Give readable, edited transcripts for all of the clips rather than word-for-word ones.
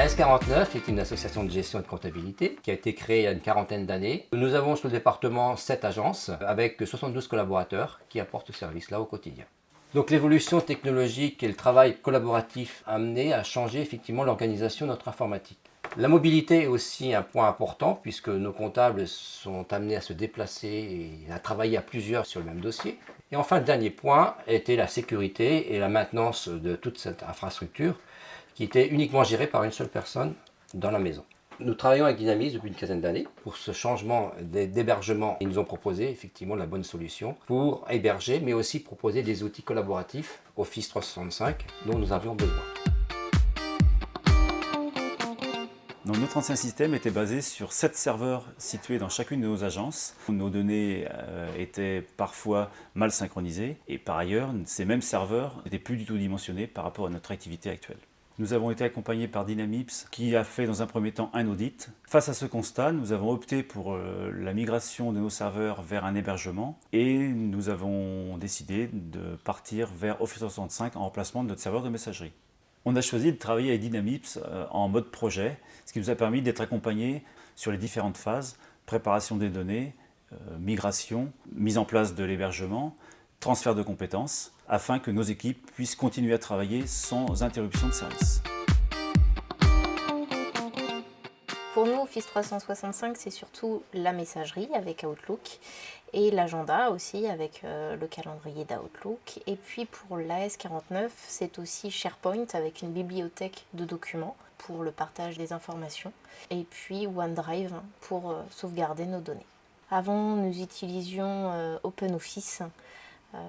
La S49 est une association de gestion et de comptabilité qui a été créée il y a une quarantaine d'années. Nous avons sur le département 7 agences avec 72 collaborateurs qui apportent ce service-là au quotidien. Donc l'évolution technologique et le travail collaboratif a amené à changer effectivement l'organisation de notre informatique. La mobilité est aussi un point important puisque nos comptables sont amenés à se déplacer et à travailler à plusieurs sur le même dossier. Et enfin, le dernier point était la sécurité et la maintenance de toute cette infrastructure qui était uniquement gérée par une seule personne dans la maison. Nous travaillons avec Dynamips depuis une quinzaine d'années pour ce changement d'hébergement. Ils nous ont proposé effectivement la bonne solution pour héberger, mais aussi proposer des outils collaboratifs Office 365 dont nous avions besoin. Donc notre ancien système était basé sur 7 serveurs situés dans chacune de nos agences. Nos données étaient parfois mal synchronisées et par ailleurs, ces mêmes serveurs n'étaient plus du tout dimensionnés par rapport à notre activité actuelle. Nous avons été accompagnés par Dynamips qui a fait dans un premier temps un audit. Face à ce constat, nous avons opté pour la migration de nos serveurs vers un hébergement et nous avons décidé de partir vers Office 365 en remplacement de notre serveur de messagerie. On a choisi de travailler avec Dynamips en mode projet, ce qui nous a permis d'être accompagnés sur les différentes phases, préparation des données, migration, mise en place de l'hébergement, transfert de compétences, afin que nos équipes puissent continuer à travailler sans interruption de service. Pour nous, Office 365, c'est surtout la messagerie avec Outlook et l'agenda aussi avec le calendrier d'Outlook. Et puis pour l'AS49, c'est aussi SharePoint avec une bibliothèque de documents pour le partage des informations. Et puis OneDrive pour sauvegarder nos données. Avant, nous utilisions OpenOffice.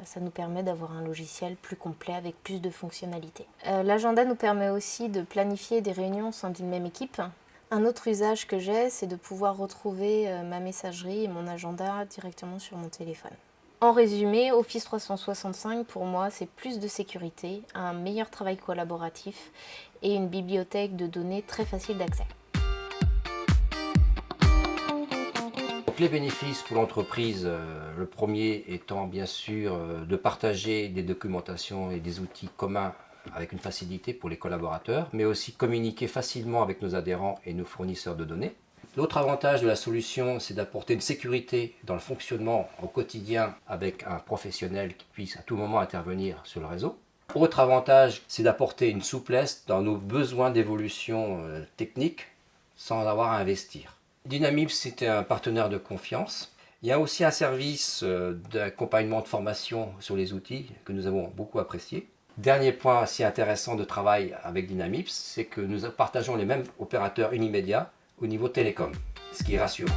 Ça nous permet d'avoir un logiciel plus complet avec plus de fonctionnalités. L'agenda nous permet aussi de planifier des réunions au sein d'une même équipe. Un autre usage que j'ai, c'est de pouvoir retrouver ma messagerie et mon agenda directement sur mon téléphone. En résumé, Office 365 pour moi, c'est plus de sécurité, un meilleur travail collaboratif et une bibliothèque de données très facile d'accès. Les bénéfices pour l'entreprise, le premier étant bien sûr de partager des documentations et des outils communs avec une facilité pour les collaborateurs, mais aussi communiquer facilement avec nos adhérents et nos fournisseurs de données. L'autre avantage de la solution, c'est d'apporter une sécurité dans le fonctionnement au quotidien avec un professionnel qui puisse à tout moment intervenir sur le réseau. Autre avantage, c'est d'apporter une souplesse dans nos besoins d'évolution technique sans avoir à investir. Dynamips, c'était un partenaire de confiance. Il y a aussi un service d'accompagnement de formation sur les outils que nous avons beaucoup apprécié. Dernier point assez intéressant de travail avec Dynamips, c'est que nous partageons les mêmes opérateurs Unimédia au niveau télécom, ce qui est rassurant.